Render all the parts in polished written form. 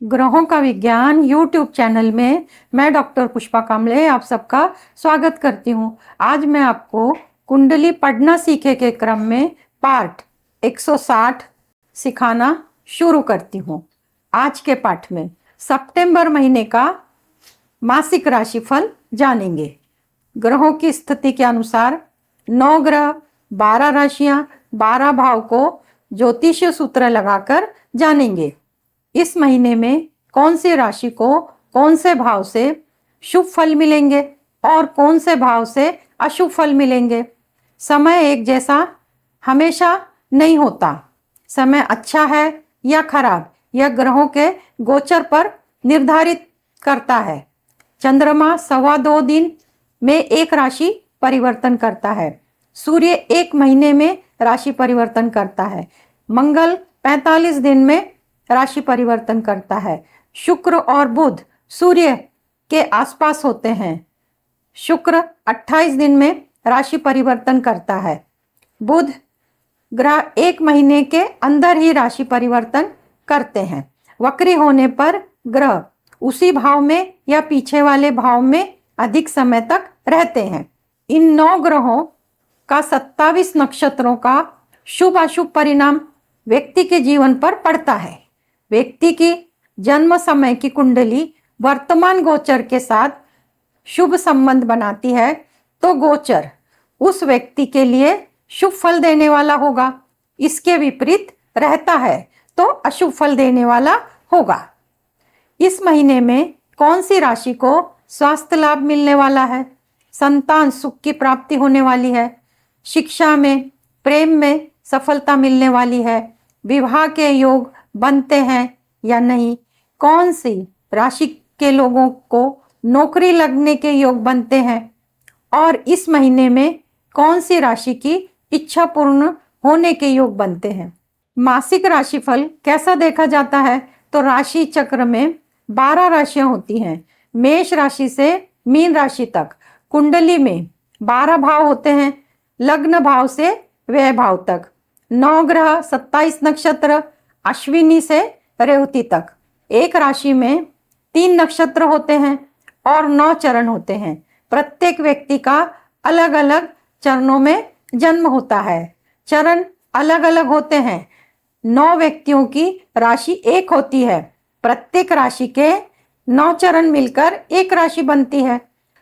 ग्रहों का विज्ञान यूट्यूब चैनल में मैं डॉक्टर पुष्पा कामले आप सबका स्वागत करती हूँ। आज मैं आपको कुंडली पढ़ना सीखे के क्रम में पाठ 160 सिखाना शुरू करती हूँ। आज के पाठ में सितंबर महीने का मासिक राशिफल जानेंगे। ग्रहों की स्थिति के अनुसार 9 ग्रह, 12 राशियां, 12 भाव को ज्योतिषीय सूत्र लगाकर जानेंगे। इस महीने में कौन सी राशि को कौन से भाव से शुभ फल मिलेंगे और कौन से भाव से अशुभ फल मिलेंगे। समय एक जैसा हमेशा नहीं होता। समय अच्छा है या खराब यह ग्रहों के गोचर पर निर्धारित करता है। चंद्रमा 2.25 दिन में एक राशि परिवर्तन करता है। सूर्य एक महीने में राशि परिवर्तन करता है। मंगल 45 दिन में राशि परिवर्तन करता है। शुक्र और बुध सूर्य के आसपास होते हैं। शुक्र 28 दिन में राशि परिवर्तन करता है। बुध ग्रह एक महीने के अंदर ही राशि परिवर्तन करते हैं। वक्री होने पर ग्रह उसी भाव में या पीछे वाले भाव में अधिक समय तक रहते हैं। इन 9 ग्रहों का 27 नक्षत्रों का शुभ अशुभ परिणाम व्यक्ति के जीवन पर पड़ता है। व्यक्ति की जन्म समय की कुंडली वर्तमान गोचर के साथ शुभ संबंध बनाती है तो गोचर उस व्यक्ति के लिए शुभ फल देने वाला होगा। इसके विपरीत रहता है तो अशुभ फल देने वाला होगा। इस महीने में कौन सी राशि को स्वास्थ्य लाभ मिलने वाला है, संतान सुख की प्राप्ति होने वाली है, शिक्षा में प्रेम में सफलता मिलने वाली है, विवाह के योग बनते हैं या नहीं, कौन सी राशि के लोगों को नौकरी लगने के योग बनते हैं और इस महीने में कौन सी राशि की इच्छा पूर्ण होने के योग बनते हैं। मासिक राशिफल कैसा देखा जाता है तो राशि चक्र में 12 राशियां होती हैं। मेष राशि से मीन राशि तक कुंडली में 12 भाव होते हैं। लग्न भाव से व्यय भाव तक 9 ग्रह, 27 नक्षत्र अश्विनी से रेवती तक। एक राशि में 3 नक्षत्र होते हैं और 9 चरण होते हैं। प्रत्येक व्यक्ति का अलग अलग चरणों में जन्म होता है। चरण अलग अलग होते हैं। 9 व्यक्तियों की राशि एक होती है। प्रत्येक राशि के 9 चरण मिलकर एक राशि बनती है।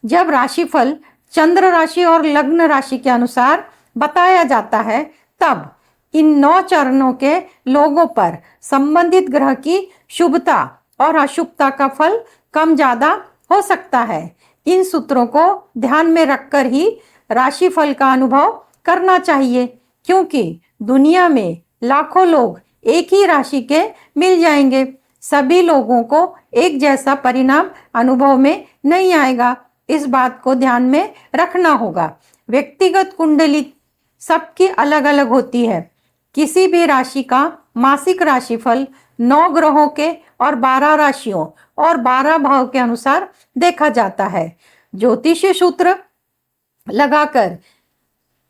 जब राशिफल चंद्र राशि और लग्न राशि के अनुसार बताया जाता है तब इन 9 चरणों के लोगों पर संबंधित ग्रह की शुभता और अशुभता का फल कम ज्यादा हो सकता है। इन सूत्रों को ध्यान में रखकर ही राशिफल का अनुभव करना चाहिए, क्योंकि दुनिया में लाखों लोग एक ही राशि के मिल जाएंगे। सभी लोगों को एक जैसा परिणाम अनुभव में नहीं आएगा। इस बात को ध्यान में रखना होगा। व्यक्तिगत कुंडली सबकी अलग अलग होती है। किसी भी राशि का मासिक राशिफल 9 ग्रहों के और 12 राशियों और 12 भाव के अनुसार देखा जाता है। ज्योतिषीय सूत्र लगाकर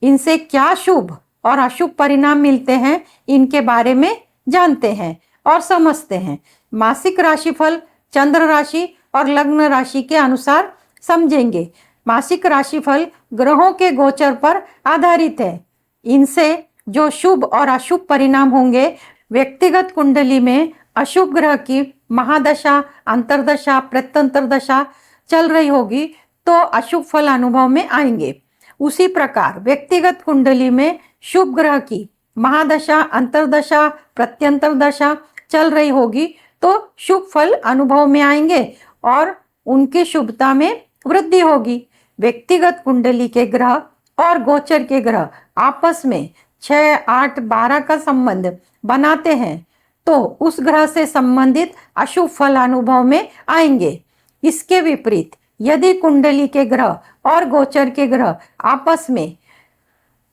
इनसे क्या शुभ और अशुभ परिणाम मिलते हैं इनके बारे में जानते हैं और समझते हैं। मासिक राशिफल चंद्र राशि और लग्न राशि के अनुसार समझेंगे। मासिक राशिफल ग्रहों के गोचर पर आधारित है। इनसे जो शुभ और अशुभ परिणाम होंगे, व्यक्तिगत कुंडली में अशुभ ग्रह की महादशा, अंतर्दशा, प्रत्यंतर दशा चल रही होगी तो अशुभ फल अनुभव में आएंगे। उसी प्रकार व्यक्तिगत कुंडली में शुभ ग्रह की महादशा, अंतर्दशा, प्रत्यंतर दशा चल रही होगी तो शुभ फल अनुभव में आएंगे और उनकी शुभता में वृद्धि होगी। व्यक्तिगत कुंडली के ग्रह और गोचर के ग्रह आपस में 6, 8, 12 का संबंध बनाते हैं तो उस ग्रह से संबंधित अशुभ फल अनुभव में आएंगे। इसके विपरीत यदि कुंडली के ग्रह और गोचर के ग्रह आपस में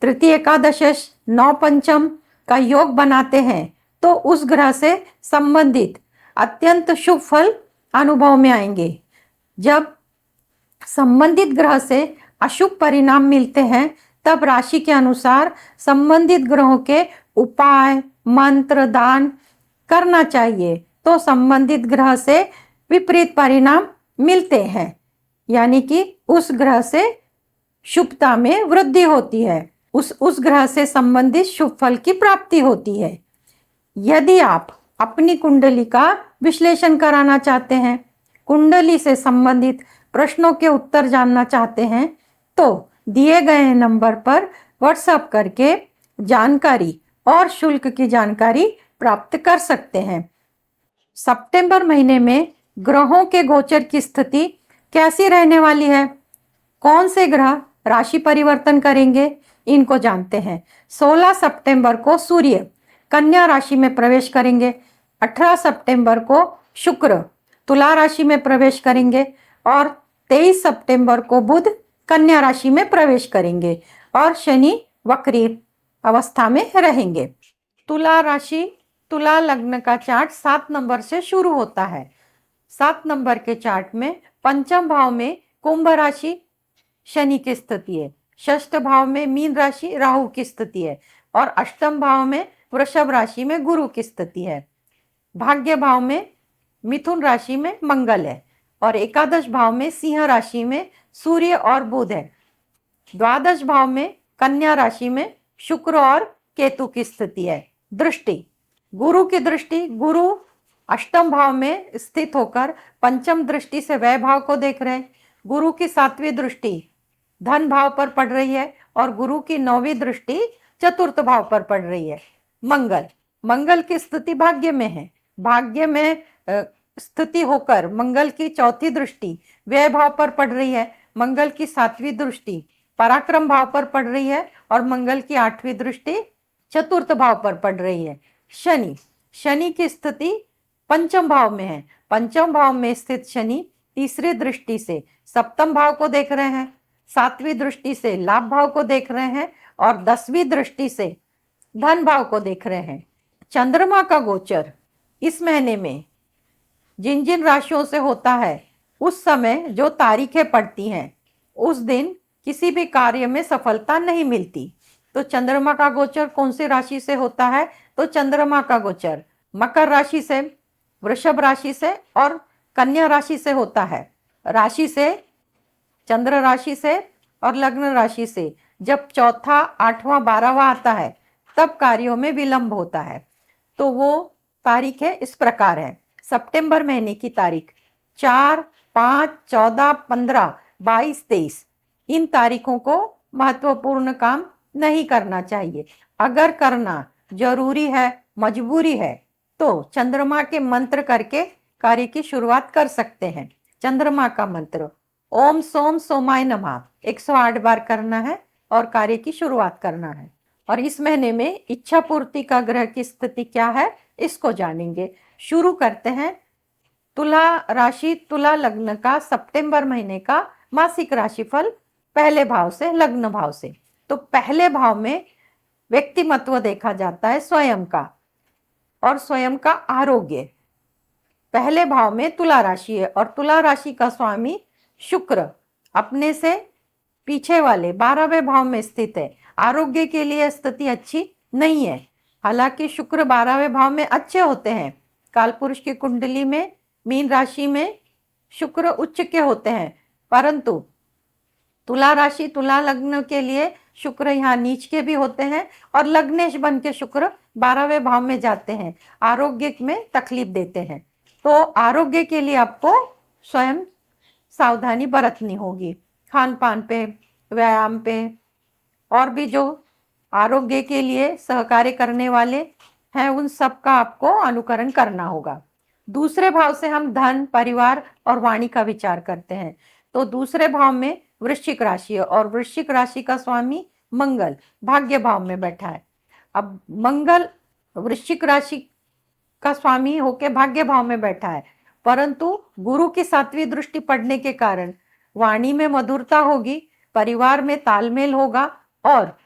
तृतीय एकादश 9 पंचम का योग बनाते हैं तो उस ग्रह से संबंधित अत्यंत शुभ फल अनुभव में आएंगे। जब संबंधित ग्रह से अशुभ परिणाम मिलते हैं तब राशि के अनुसार संबंधित ग्रहों के उपाय, मंत्र, दान करना चाहिए तो संबंधित ग्रह से विपरीत परिणाम मिलते हैं, यानी कि उस ग्रह से शुभता में वृद्धि होती है, उस ग्रह से संबंधित शुभ फल की प्राप्ति होती है। यदि आप अपनी कुंडली का विश्लेषण कराना चाहते हैं, कुंडली से संबंधित प्रश्नों के उत्तर जानना चाहते हैं, तो दिए गए नंबर पर व्हाट्सएप करके जानकारी और शुल्क की जानकारी प्राप्त कर सकते हैं। सितंबर महीने में ग्रहों के गोचर की स्थिति कैसी रहने वाली है, कौन से ग्रह राशि परिवर्तन करेंगे, इनको जानते हैं। 16 सितंबर को सूर्य कन्या राशि में प्रवेश करेंगे, 18 सितंबर को शुक्र तुला राशि में प्रवेश करेंगे और 23 सितंबर को बुध कन्या राशि में प्रवेश करेंगे और शनि वक्री अवस्था में रहेंगे। तुला राशि तुला लग्न का चार्ट 7 नंबर से शुरू होता है। 7 नंबर के चार्ट में पंचम भाव में कुंभ राशि शनि की स्थिति है, षष्ठ भाव में मीन राशि राहु की स्थिति है और अष्टम भाव में वृषभ राशि में गुरु की स्थिति है। भाग्य भाव में मिथुन राशि में मंगल है और एकादश भाव में सिंह राशि में सूर्य और बुध है। द्वादश भाव में कन्या राशि में शुक्र और केतु की स्थिति है। दृष्टि गुरु की दृष्टि, गुरु अष्टम भाव में स्थित होकर पंचम दृष्टि से व्यय भाव को देख रहे हैं। गुरु की 7वीं दृष्टि धन भाव पर पड़ रही है और गुरु की 9वीं दृष्टि चतुर्थ भाव पर पड़ रही है। मंगल की स्थिति भाग्य में है, भाग्य में स्थिति होकर मंगल की 4थी दृष्टि व्यय भाव पर पड़ रही है। मंगल की 7वीं दृष्टि पराक्रम भाव पर पड़ रही है और मंगल की 8वीं दृष्टि चतुर्थ भाव पर पड़ रही है। शनि की स्थिति पंचम भाव में है। पंचम भाव में स्थित शनि तीसरी दृष्टि से सप्तम भाव को देख रहे हैं, 7वीं दृष्टि से लाभ भाव को देख रहे हैं और 10वीं दृष्टि से धन भाव को देख रहे हैं। चंद्रमा का गोचर इस महीने में जिन जिन राशियों से होता है, उस समय जो तारीखें पड़ती हैं उस दिन किसी भी कार्य में सफलता नहीं मिलती। तो चंद्रमा का गोचर कौन सी राशि से होता है, तो चंद्रमा का गोचर मकर राशि से, वृषभ राशि से और कन्या राशि से होता है। राशि से, चंद्र राशि से और लग्न राशि से जब चौथा, 8वां, 12वां आता है तब कार्यों में विलंब होता है। तो वो तारीख है इस प्रकार है। सितंबर महीने की तारीख 4, 5, 14, 15, 22, 23 इन तारीखों को महत्वपूर्ण काम नहीं करना चाहिए। अगर करना जरूरी है, मजबूरी है, तो चंद्रमा के मंत्र करके कार्य की शुरुआत कर सकते हैं। चंद्रमा का मंत्र ओम सोम सोमाय नमः 108 बार करना है और कार्य की शुरुआत करना है। और इस महीने में इच्छा पूर्ति का ग्रह की स्थिति क्या है, इसको जानेंगे। शुरू करते हैं तुला राशि तुला लग्न का सितंबर महीने का मासिक राशिफल पहले भाव से, लग्न भाव से। तो पहले भाव में व्यक्तिमत्व देखा जाता है स्वयं का और स्वयं का आरोग्य। पहले भाव में तुला राशि है और तुला राशि का स्वामी शुक्र अपने से पीछे वाले 12वें भाव में स्थित है। आरोग्य के लिए स्थिति अच्छी नहीं है। हालांकि शुक्र 12वें भाव में अच्छे होते हैं। कालपुरुष की कुंडली में मीन राशि में शुक्र उच्च के होते हैं, परंतु तुला राशि तुला लग्न के लिए शुक्र यहाँ नीच के भी होते हैं और लग्नेश बन के शुक्र 12वें भाव में जाते हैं, आरोग्य में तकलीफ देते हैं। तो आरोग्य के लिए आपको स्वयं सावधानी बरतनी होगी, खान पान पे, व्यायाम पे, और भी जो आरोग्य के लिए सहकार्य करने वाले हैं उन सब का आपको अनुकरण करना होगा। दूसरे भाव से हम धन, परिवार और वाणी का विचार करते हैं। तो दूसरे भाव में वृश्चिक राशि है और वृश्चिक राशि का स्वामी मंगल भाग्य भाव में बैठा है। अब मंगल वृश्चिक राशि का स्वामी होके भाग्य भाव में बैठा है, परंतु गुरु की 7वीं दृष्टि पड़ने के कारण वाणी में मधुरता होगी, परिवार में तालमेल होगा और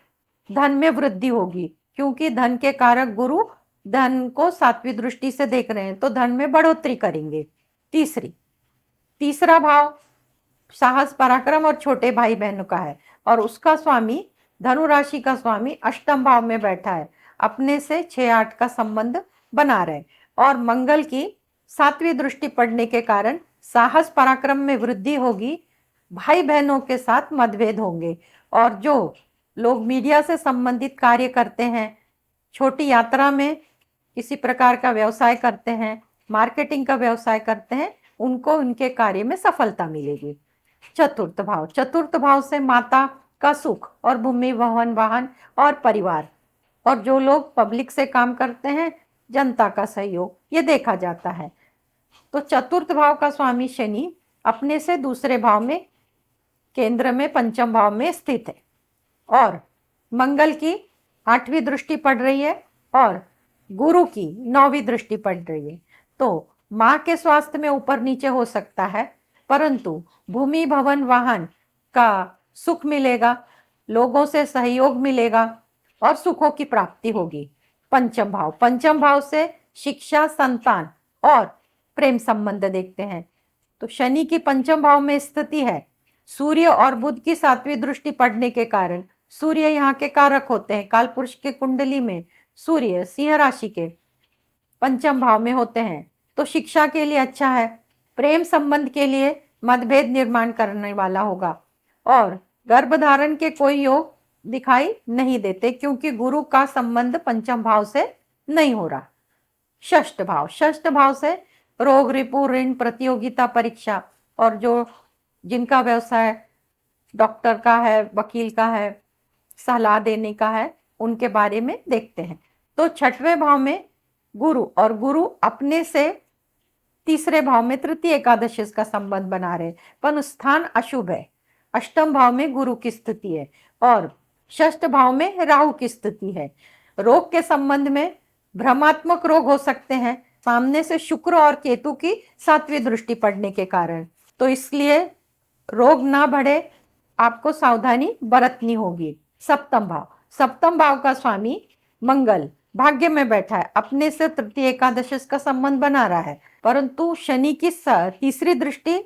धन में वृद्धि होगी, क्योंकि धन के कारक गुरु धन को 7वीं दृष्टि से देख रहे हैं, तो धन में बढ़ोतरी करेंगे। तीसरा भाव साहस, पराक्रम और छोटे भाई बहनों का है और उसका स्वामी धनु राशि का स्वामी अष्टम भाव में बैठा है, अपने से 6-8 का संबंध बना रहे और मंगल की सातवीं दृष्टि पड़ने के कारण साहस पराक्रम में वृद्धि होगी, भाई बहनों के साथ मतभेद होंगे। और जो लोग मीडिया से संबंधित कार्य करते हैं, छोटी यात्रा में किसी प्रकार का व्यवसाय करते हैं, मार्केटिंग का व्यवसाय करते हैं, उनको उनके कार्य में सफलता मिलेगी। चतुर्थ भाव, चतुर्थ भाव से माता का सुख और भूमि भवन वाहन और परिवार, और जो लोग पब्लिक से काम करते हैं, जनता का सहयोग, ये देखा जाता है। तो चतुर्थ भाव का स्वामी शनि अपने से दूसरे भाव में, केंद्र में, पंचम भाव में स्थित है, और मंगल की 8वीं दृष्टि पड़ रही है और गुरु की 9वीं दृष्टि पड़ रही है। तो माँ के स्वास्थ्य में ऊपर नीचे हो सकता है, परंतु भूमि भवन वाहन का सुख मिलेगा, लोगों से सहयोग मिलेगा और सुखों की प्राप्ति होगी। पंचम भाव, पंचम भाव से शिक्षा, संतान और प्रेम संबंध देखते हैं। तो शनि की पंचम भाव में स्थिति है। सूर्य और बुध की 7वीं दृष्टि पड़ने के कारण, सूर्य यहाँ के कारक होते हैं। काल पुरुष के कुंडली में सूर्य सिंह राशि के पंचम भाव में होते हैं, तो शिक्षा के लिए अच्छा है। प्रेम संबंध के लिए मतभेद निर्माण करने वाला होगा, और गर्भधारण के कोई योग दिखाई नहीं देते, क्योंकि गुरु का संबंध पंचम भाव से नहीं हो रहा। षष्ठ भाव, षष्ठ भाव से रोग, रिपु, ऋण, प्रतियोगिता परीक्षा, और जो जिनका व्यवसाय डॉक्टर का है, वकील का है, सलाह देने का है, उनके बारे में देखते हैं। तो छठवें भाव में गुरु, और गुरु अपने से तीसरे भाव में तृतीय एकादशी का संबंध बना रहे, पर स्थान अशुभ है। अष्टम भाव में गुरु की स्थिति है और षष्ठ भाव में राहु की स्थिति है। रोग के संबंध में भ्रमात्मक रोग हो सकते हैं, सामने से शुक्र और केतु की 7वीं दृष्टि पड़ने के कारण। तो इसलिए रोग ना बढ़े, आपको सावधानी बरतनी होगी। सप्तम भाव, सप्तम भाव का स्वामी मंगल भाग्य में बैठा है, अपने से तृतीय एकादशी का संबंध बना रहा है, परंतु शनि की तीसरी दृष्टि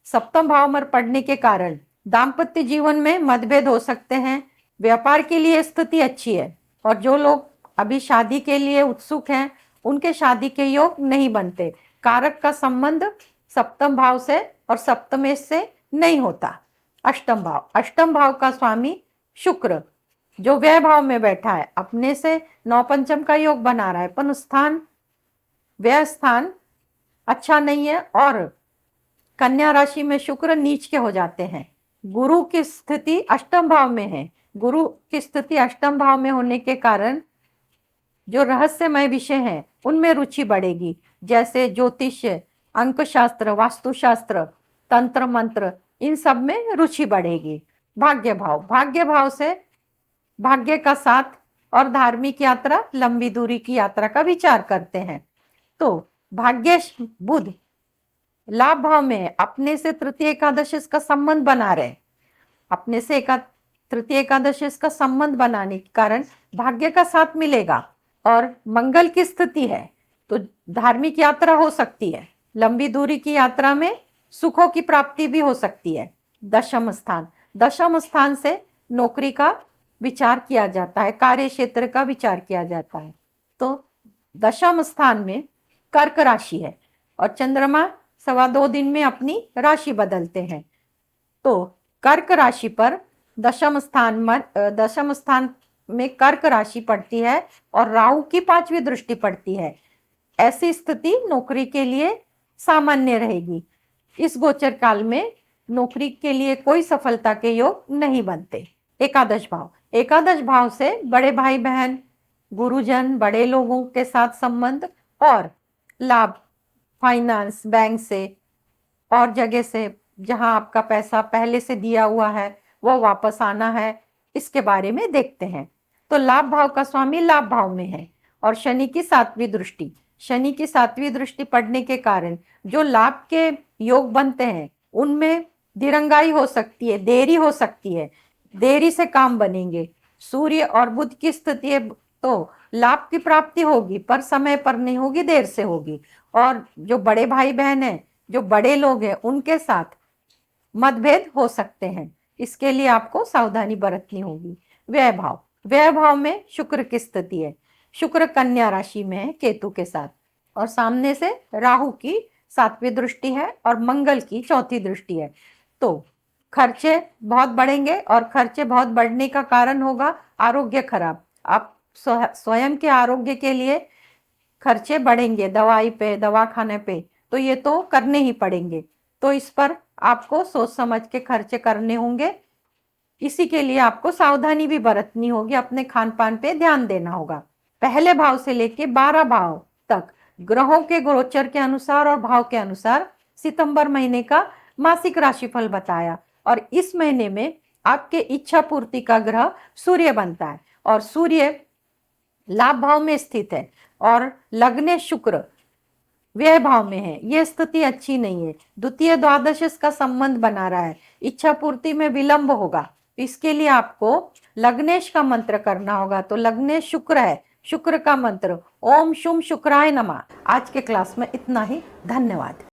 सप्तम भाव में पड़ने के कारण दाम्पत्य जीवन में मतभेद हो सकते हैं। व्यापार के लिए स्थिति अच्छी है, और जो लोग अभी शादी के लिए उत्सुक हैं, उनके शादी के योग नहीं बनते। कारक का संबंध सप्तम भाव से और सप्तमेश से नहीं होता। अष्टम भाव, अष्टम भाव का स्वामी शुक्र जो व्यय भाव में बैठा है, अपने से नौ पंचम का योग बना रहा है, पर स्थान, व्यय स्थान अच्छा नहीं है, और कन्या राशि में शुक्र नीच के हो जाते हैं। गुरु की स्थिति अष्टम भाव में है, गुरु की स्थिति अष्टम भाव में होने के कारण जो रहस्यमय विषय हैं उनमें रुचि बढ़ेगी, जैसे ज्योतिष, अंकशास्त्र, वास्तुशास्त्र, तंत्र मंत्र, इन सब में रुचि बढ़ेगी। भाग्य भाव, भाग्य भाव से भाग्य का साथ और धार्मिक यात्रा, लंबी दूरी की यात्रा का विचार करते हैं। तो भाग्य बुध लाभ भाव में अपने से तृतीय एकादशी का संबंध बना रहे, अपने से तृतीय एकादशी का संबंध बनाने के कारण भाग्य का साथ मिलेगा, और मंगल की स्थिति है तो धार्मिक यात्रा हो सकती है, लंबी दूरी की यात्रा में सुखों की प्राप्ति भी हो सकती है। दशम स्थान, दशम स्थान से नौकरी का विचार किया जाता है, कार्य क्षेत्र का विचार किया जाता है। तो दशम स्थान में कर्क राशि है, और चंद्रमा 2.25 दिन में अपनी राशि बदलते हैं। तो कर्क राशि पर दशम स्थान में कर्क राशि पड़ती है और राहु की 5वीं दृष्टि पड़ती है। ऐसी स्थिति नौकरी के लिए सामान्य रहेगी। इस गोचर काल में नौकरी के लिए कोई सफलता के योग नहीं बनते। एकादश भाव, एकादश भाव से बड़े भाई बहन, गुरुजन, बड़े लोगों के साथ संबंध और लाभ, फाइनेंस, बैंक से और जगह से जहां आपका पैसा पहले से दिया हुआ है वो वापस आना है, इसके बारे में देखते हैं। तो लाभ भाव का स्वामी लाभ भाव में है, और शनि की 7वीं दृष्टि, शनि की 7वीं दृष्टि पड़ने के कारण जो लाभ के योग बनते हैं उनमें दिरंगाई हो सकती है, देरी हो सकती है, देरी से काम बनेंगे। सूर्य और बुध की स्थिति है तो लाभ की प्राप्ति होगी, पर समय पर नहीं होगी, देर से होगी। और जो बड़े भाई बहन हैं, जो बड़े लोग हैं, उनके साथ मतभेद हो सकते हैं, इसके लिए आपको सावधानी बरतनी होगी। व्यय भाव, व्यय भाव में शुक्र की स्थिति है, शुक्र कन्या राशि में है केतु के साथ, और सामने से राहु की 7वीं दृष्टि है और मंगल की 4थी दृष्टि है। तो खर्चे बहुत बढ़ेंगे और खर्चे बहुत बढ़ने का कारण होगा आरोग्य खराब। आप स्वयं के आरोग्य के लिए खर्चे बढ़ेंगे, दवाई पे, दवा खाने पे, तो ये तो करने ही पड़ेंगे। तो इस पर आपको सोच समझ के खर्चे करने होंगे। इसी के लिए आपको सावधानी भी बरतनी होगी, अपने खान पान पे ध्यान देना होगा। पहले भाव से लेके 12 भाव तक ग्रहों के गोचर के अनुसार और भाव के अनुसार सितंबर महीने का मासिक राशिफल बताया। और इस महीने में आपके इच्छा पूर्ति का ग्रह सूर्य बनता है और सूर्य लाभ भाव में स्थित है और लग्ने शुक्र व्यय भाव में है। यह स्थिति अच्छी नहीं है। द्वितीय द्वादश का संबंध बना रहा है, इच्छा पूर्ति में विलंब होगा। इसके लिए आपको लग्नेश का मंत्र करना होगा। तो लग्नेश शुक्र है, शुक्र का मंत्र ओम शुम शुक्राय नमः। आज के क्लास में इतना ही। धन्यवाद।